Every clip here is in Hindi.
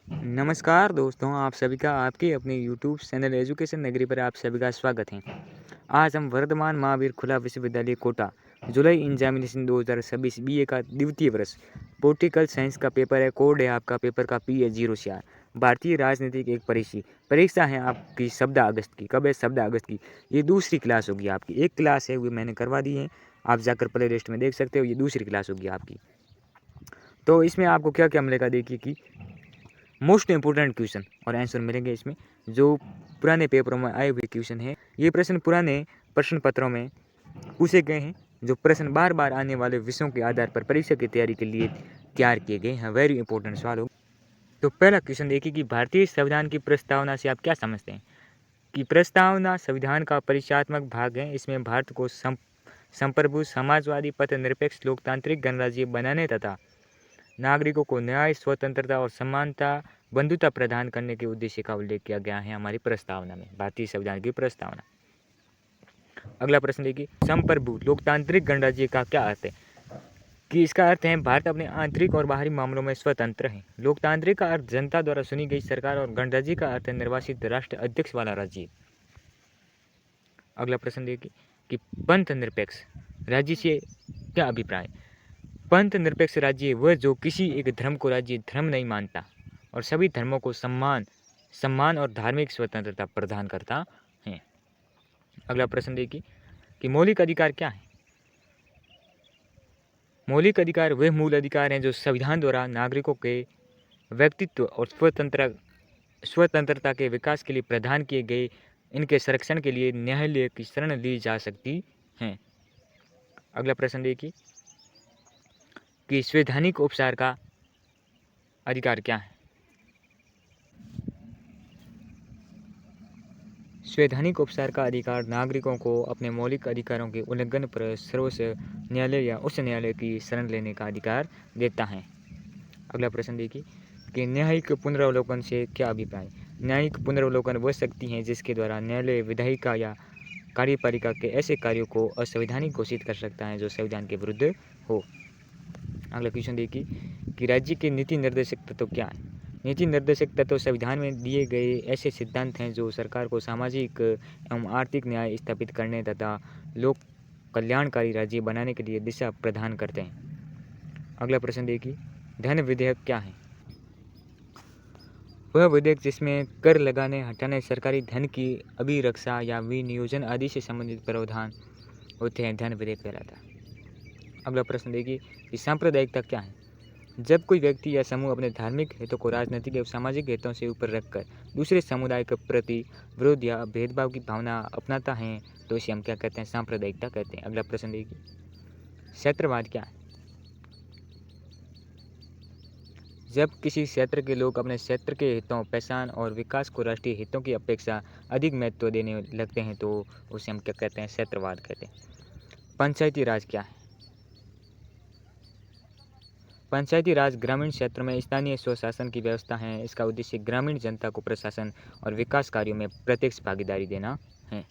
नमस्कार दोस्तों, आप सभी का आपके अपने यूट्यूब चैनल एजुकेशन नगरी पर आप सभी का स्वागत है। आज हम वर्धमान महावीर खुला विश्वविद्यालय कोटा जुलाई एग्जामिनेशन 2026 बीए का द्वितीय वर्ष पॉलिटिकल साइंस का पेपर है। कोड है आपका पेपर का PH04। भारतीय राजनीति की एक परीक्षा है आपकी 14 अगस्त की। कब है? 14 अगस्त की। ये दूसरी क्लास होगी आपकी। एक क्लास है वो मैंने करवा दी है, आप जाकर प्ले लिस्ट में देख सकते हो। ये दूसरी क्लास होगी आपकी। तो इसमें आपको क्या क्या मिलेगा, देखिए कि मोस्ट इंपोर्टेंट क्वेश्चन और आंसर मिलेंगे इसमें, जो पुराने पेपरों में आए हुए क्वेश्चन है। ये प्रश्न पुराने प्रश्न पत्रों में पूछे गए हैं, जो प्रश्न बार बार आने वाले विषयों के आधार पर परीक्षा की तैयारी के लिए तैयार किए गए हैं। वेरी इंपॉर्टेंट सवाल हो। तो पहला क्वेश्चन देखिए कि भारतीय संविधान की प्रस्तावना से आप क्या समझते हैं? कि प्रस्तावना संविधान का परिचयात्मक भाग है। इसमें भारत को संप्रभु, समाजवादी, पथनिरपेक्ष, लोकतांत्रिक गणराज्य बनाने तथा नागरिकों को न्याय, स्वतंत्रता और समानता, बंधुता प्रदान करने के उद्देश्य का उल्लेख किया गया है हमारी प्रस्तावना में, भारतीय संविधान की प्रस्तावना। अगला प्रश्न देखिए, संप्रभु लोकतांत्रिक गणराज्य का क्या अर्थ है? कि इसका अर्थ है भारत अपने आंतरिक और बाहरी मामलों में स्वतंत्र है। लोकतांत्रिक का अर्थ जनता द्वारा चुनी गई सरकार और गणराज्य का अर्थ है निर्वाचित राष्ट्र अध्यक्ष वाला राज्य। अगला प्रश्न देखिए कि पंथ निरपेक्ष राज्य से क्या अभिप्राय? पंथ निरपेक्ष राज्य वह जो किसी एक धर्म को राज्य धर्म नहीं मानता और सभी धर्मों को सम्मान और धार्मिक स्वतंत्रता प्रदान करता है। अगला प्रश्न देखिए कि मौलिक अधिकार क्या है? मौलिक अधिकार वह मूल अधिकार हैं जो संविधान द्वारा नागरिकों के व्यक्तित्व और स्वतंत्रता के विकास के लिए प्रदान किए गए। इनके संरक्षण के लिए न्यायालय की शरण ली जा सकती हैं। अगला प्रश्न देखिए कि संवैधानिक उपचार का अधिकार क्या है? संवैधानिक उपचार का अधिकार नागरिकों को अपने मौलिक अधिकारों के उल्लंघन पर सर्वोच्च न्यायालय या उच्च न्यायालय की शरण लेने का अधिकार देता है। अगला प्रश्न देखिए कि न्यायिक पुनरावलोकन से क्या अभिप्राय? न्यायिक पुनरावलोकन वह शक्ति है जिसके द्वारा न्यायालय विधायिका या कार्यपालिका के ऐसे कार्यों को असंवैधानिक घोषित कर सकता है जो संविधान के विरुद्ध हो। अगला क्वेश्चन देखिए कि राज्य के नीति निर्देशक तत्व क्या है? नीति निर्देशक तत्व संविधान में दिए गए ऐसे सिद्धांत हैं जो सरकार को सामाजिक एवं आर्थिक न्याय स्थापित करने तथा लोक कल्याणकारी राज्य बनाने के लिए दिशा प्रदान करते हैं। अगला प्रश्न देखिए, धन विधेयक क्या है? वह विधेयक जिसमें कर लगाने, हटाने, सरकारी धन की अभिरक्षा या विनियोजन आदि से संबंधित प्रावधान होते हैं, धन विधेयक कहलाता है। अगला प्रश्न देखिए कि सांप्रदायिकता क्या है? जब कोई व्यक्ति या समूह अपने धार्मिक हितों को राजनीतिक एवं सामाजिक हितों से ऊपर रखकर दूसरे समुदाय के प्रति विरोध या भेदभाव की भावना अपनाता है तो इसे हम क्या कहते हैं? सांप्रदायिकता कहते हैं। अगला प्रश्न देखिए, क्षेत्रवाद क्या है? जब किसी क्षेत्र के लोग अपने क्षेत्र के हितों, पहचान और विकास को राष्ट्रीय हितों की अपेक्षा अधिक महत्व देने लगते हैं तो उसे हम क्या कहते हैं? क्षेत्रवाद कहते हैं। पंचायती राज क्या है? पंचायती राज ग्रामीण क्षेत्र में स्थानीय स्वशासन की व्यवस्था है। इसका उद्देश्य ग्रामीण जनता को प्रशासन और विकास कार्यों में प्रत्यक्ष भागीदारी देना है।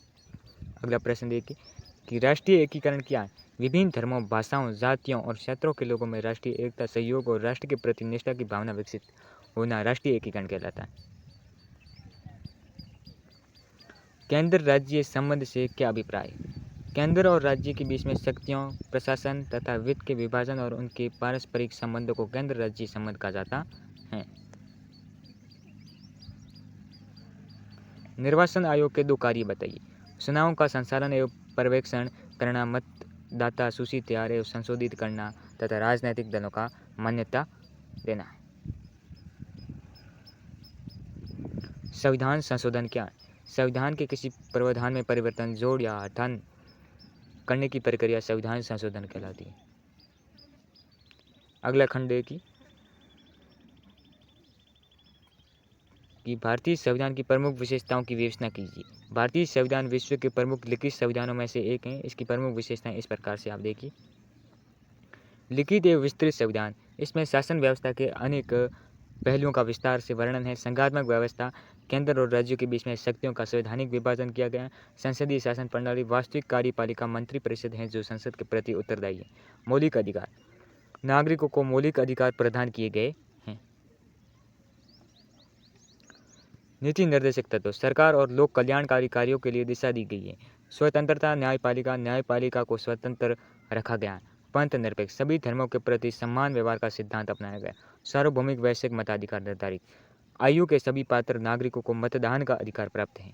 अगला प्रश्न देखिए कि राष्ट्रीय एकीकरण क्या है? विभिन्न धर्मों, भाषाओं, जातियों और क्षेत्रों के लोगों में राष्ट्रीय एकता, सहयोग और राष्ट्र के प्रति निष्ठा की भावना विकसित होना राष्ट्रीय एकीकरण कहलाता है। केंद्र राज्य संबंध से क्या अभिप्राय? केंद्र और राज्य के बीच में शक्तियों, प्रशासन तथा वित्त के विभाजन और उनके पारस्परिक संबंधों को केंद्र राज्य संबंध कहा जाता है। निर्वाचन आयोग के 2 कार्य बताइए। चुनावों का संचालन एवं पर्यवेक्षण करना, मतदाता सूची तैयार एवं संशोधित करना तथा राजनीतिक दलों का मान्यता देना। संविधान संशोधन क्या है? संविधान के किसी प्रावधान में परिवर्तन, जोड़ या हटान करने की प्रक्रिया संविधान संशोधन कहलाती है। अगला खंड देखिए कि भारतीय संविधान की प्रमुख विशेषताओं की विवेचना कीजिए। भारतीय संविधान विश्व के प्रमुख लिखित संविधानों में से एक है। इसकी प्रमुख विशेषताएं इस प्रकार से आप देखिए। लिखित एवं विस्तृत संविधान, इसमें शासन व्यवस्था के अनेक पहलुओं का विस्तार से वर्णन है। संघात्मक व्यवस्था, केंद्र और राज्यों के बीच में शक्तियों का संवैधानिक विभाजन किया गया है। संसदीय शासन प्रणाली, वास्तविक कार्यपालिका मंत्री परिषद है जो संसद के प्रति उत्तरदायी है। मौलिक अधिकार, नागरिकों को मौलिक अधिकार प्रदान किए गए हैं। नीति निर्देशक तत्व सरकार और लोक कल्याणकारी कार्यों के लिए दिशा दी गई है। स्वतंत्रता न्यायपालिका को स्वतंत्र रखा गया है। पंथ निरपेक्ष सभी धर्मों के प्रति समान व्यवहार का सिद्धांत अपनाया गया। सार्वभौमिक वैश्विक मताधिकार निर्धारित आयु के सभी पात्र नागरिकों को मतदान का अधिकार प्राप्त है।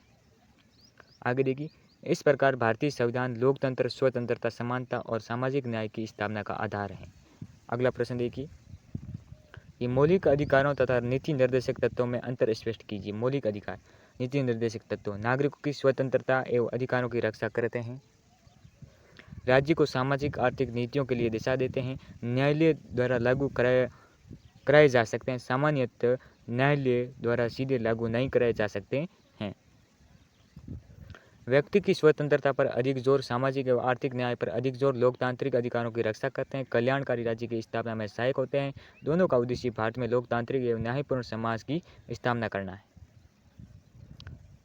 आगे देखिए, इस प्रकार भारतीय संविधान लोकतंत्र, स्वतंत्रता, समानता और सामाजिक न्याय की स्थापना का आधार है। अगला प्रश्न देखिए, ये मौलिक अधिकारों तथा नीति निर्देशक तत्वों में अंतर स्पष्ट कीजिए। मौलिक अधिकार, नीति निर्देशक तत्व नागरिकों की स्वतंत्रता एवं अधिकारों की रक्षा करते हैं। राज्य को सामाजिक आर्थिक नीतियों के लिए दिशा देते हैं। न्यायालय द्वारा लागू कराए जा सकते हैं। सामान्यतः न्यायालय द्वारा सीधे लागू नहीं कराए जा सकते हैं। व्यक्ति की स्वतंत्रता पर अधिक जोर, सामाजिक एवं आर्थिक न्याय पर अधिक जोर, लोकतांत्रिक अधिकारों की रक्षा करते हैं। कल्याणकारी राज्य की स्थापना में सहायक होते हैं। दोनों का उद्देश्य भारत में लोकतांत्रिक एवं न्यायपूर्ण समाज की स्थापना करना है।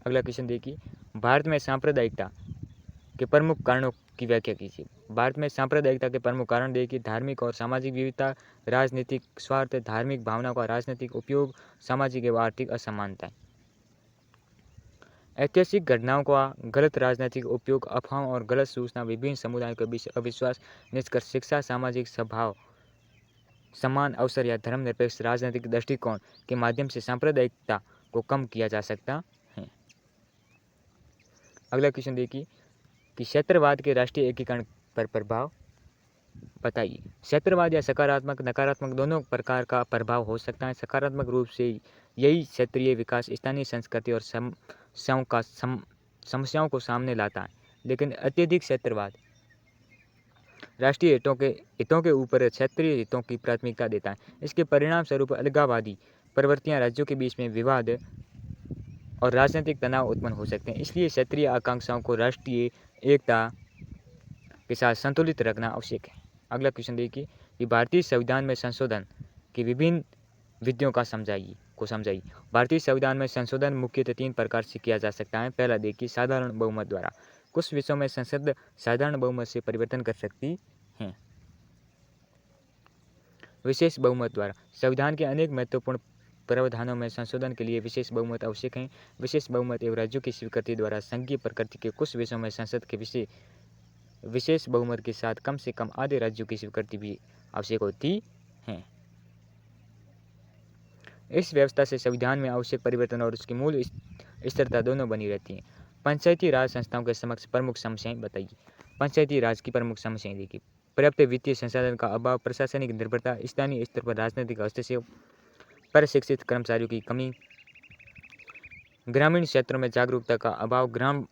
अगला क्वेश्चन देखिए, भारत में सांप्रदायिकता के प्रमुख कारणों की व्याख्या कीजिए। भारत में सांप्रदायिकता के प्रमुख कारण देखिए, धार्मिक और सामाजिक विविधता, राजनीतिक स्वार्थ, धार्मिक भावनाओं का राजनीतिक उपयोग, सामाजिक एवं आर्थिक असमानताएं। ऐतिहासिक घटनाओं का गलत राजनीतिक उपयोग, अफवाहों और गलत सूचना, विभिन्न समुदायों के बीच अविश्वास। निष्कर्ष, शिक्षा, सामाजिक सद्भाव, समान अवसर या धर्मनिरपेक्ष राजनीतिक दृष्टिकोण के माध्यम से सांप्रदायिकता को कम किया जा सकता है। अगला क्वेश्चन देखिए कि क्षेत्रवाद के राष्ट्रीय एकीकरण पर प्रभाव बताइए। क्षेत्रवाद या सकारात्मक नकारात्मक दोनों प्रकार का प्रभाव हो सकता है। सकारात्मक रूप से यही क्षेत्रीय विकास, स्थानीय संस्कृति और समस्याओं को सामने लाता है, लेकिन अत्यधिक क्षेत्रवाद राष्ट्रीय हितों के ऊपर क्षेत्रीय हितों की प्राथमिकता देता है। इसके परिणाम स्वरूप अलगाववादी प्रवृत्तियां, राज्यों के बीच में विवाद और राजनीतिक तनाव उत्पन्न हो सकते हैं। इसलिए क्षेत्रीय आकांक्षाओं को राष्ट्रीय एकता के साथ संतुलित रखना आवश्यक है। अगला क्वेश्चन देखिए कि भारतीय संविधान में संशोधन की विभिन्न विधियों को समझाइए। भारतीय संविधान में संशोधन मुख्यतः 3 प्रकार से किया जा सकता है। पहला देखिए, साधारण बहुमत द्वारा। कुछ विषयों में संसद साधारण बहुमत से परिवर्तन कर सकती है। विशेष बहुमत द्वारा। संविधान के अनेक महत्वपूर्ण प्रावधानों में संशोधन के लिए विशेष बहुमत आवश्यक है। विशेष बहुमत एवं राज्यों की स्वीकृति द्वारा संघीय प्रकृति के कुछ विषयों में संसद के विशेष बहुमत के साथ कम से कम आधे राज्यों की स्वीकृति भी आवश्यक होती है। इस व्यवस्था से संविधान में आवश्यक परिवर्तन और उसकी मूल स्थिरता दोनों बनी रहती हैं। पंचायती राज संस्थाओं के समक्ष प्रमुख समस्याएं बताइए। पंचायती राज की प्रमुख समस्याएं देखिए, पर्याप्त वित्तीय संसाधन का अभाव, प्रशासनिक निर्भरता, स्थानीय स्तर पर राजनीतिक हस्तक्षेप, प्रशिक्षित कर्मचारियों की कमी, ग्रामीण क्षेत्रों में जागरूकता का अभाव, ग्राम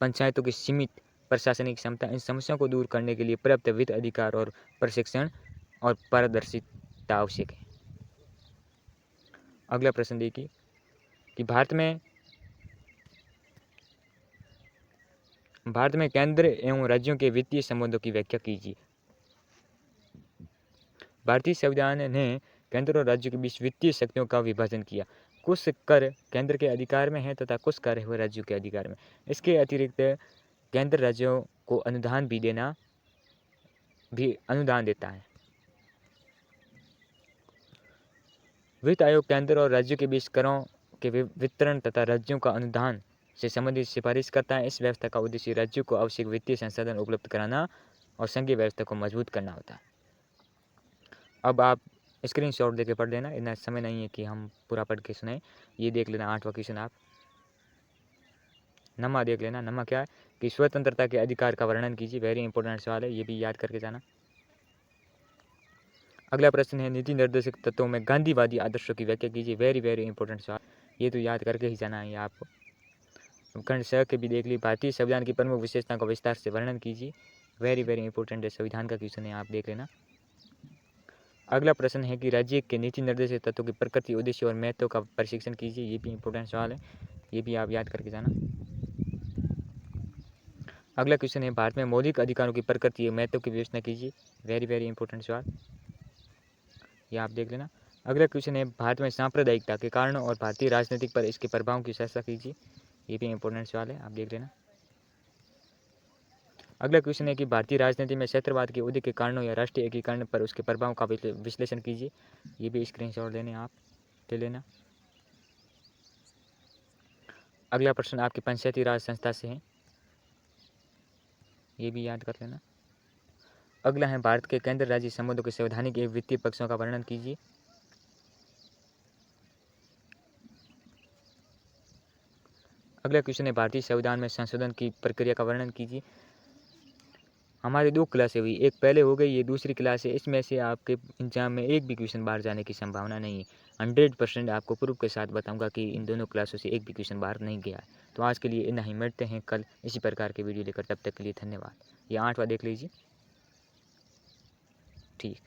पंचायतों की सीमित प्रशासनिक क्षमता। इन समस्याओं को दूर करने के लिए पर्याप्त वित्त, अधिकार और प्रशिक्षण और पारदर्शिता आवश्यक है। अगला प्रश्न देखिए कि भारत में केंद्र एवं राज्यों के वित्तीय संबंधों की व्याख्या कीजिए। भारतीय संविधान ने केंद्र और राज्यों के बीच वित्तीय शक्तियों का विभाजन किया। कुछ कर केंद्र के अधिकार में है तथा कुछ कर हुए राज्यों के अधिकार में। इसके अतिरिक्त केंद्र राज्यों को अनुदान देता है। वित्त आयोग केंद्र और राज्यों के बीच करों के वितरण तथा राज्यों का अनुदान से संबंधित सिफारिश करता है। इस व्यवस्था का उद्देश्य राज्यों को आवश्यक वित्तीय संसाधन उपलब्ध कराना और संघीय व्यवस्था को मजबूत करना होता है। अब आप स्क्रीनशॉट देके पढ़ लेना, इतना समय नहीं है कि हम पूरा पढ़ के सुनाएं। ये देख लेना 8वां क्वेश्चन आप नमा देख लेना। नमा क्या है कि स्वतंत्रता के अधिकार का वर्णन कीजिए। वेरी इंपॉर्टेंट सवाल है, ये भी याद करके जाना। अगला प्रश्न है, नीति निर्देशक तत्वों में गांधीवादी आदर्शों की व्याख्या कीजिए। वेरी इंपॉर्टेंट सवाल, ये तो याद करके ही जाना है आपको। खंड स के भी देख ली। भारतीय संविधान की प्रमुख विशेषताओं का विस्तार से वर्णन कीजिए। वेरी इंपॉर्टेंट है, संविधान का क्वेश्चन है, आप देख लेना। अगला प्रश्न है कि राज्य के नीति निर्देशक तत्वों की प्रकृति, उद्देश्य और महत्व का परीक्षण कीजिए। ये भी इंपॉर्टेंट सवाल है, ये भी आप याद करके जाना। अगला क्वेश्चन है, भारत में मौलिक अधिकारों की प्रकृति और महत्व की विवेचना कीजिए। वेरी इंपॉर्टेंट सवाल, ये आप देख लेना। अगला क्वेश्चन है, भारत में सांप्रदायिकता के कारणों और भारतीय राजनीतिक पर इसके प्रभाव की चर्चा कीजिए। ये भी इंपॉर्टेंट सवाल है, आप देख लेना। अगला क्वेश्चन है कि भारतीय राजनीति में क्षेत्रवाद के उदय के कारणों या राष्ट्रीय एकीकरण पर उसके प्रभाव का विश्लेषण कीजिए। ये भी स्क्रीनशॉट लेने आप ले लेना। अगला प्रश्न आपकी पंचायती राज संस्था से है, ये भी याद कर लेना। अगला है भारत के केंद्र राज्य संबंधों के संवैधानिक एवं वित्तीय पक्षों का वर्णन कीजिए। अगला क्वेश्चन है भारतीय संविधान में संशोधन की प्रक्रिया का वर्णन कीजिए। हमारी 2 क्लासें हुई, एक पहले हो गई, ये दूसरी क्लास है। इसमें से आपके एग्जाम में एक भी क्वेश्चन बाहर जाने की संभावना नहीं है। 100% आपको प्रूफ के साथ बताऊंगा कि इन दोनों क्लासों से एक भी क्वेश्चन बाहर नहीं गया है। तो आज के लिए इतना ही, मिलते हैं कल इसी प्रकार के वीडियो लेकर, तब तक के लिए धन्यवाद। ये 8वां देख लीजिए। ठीक।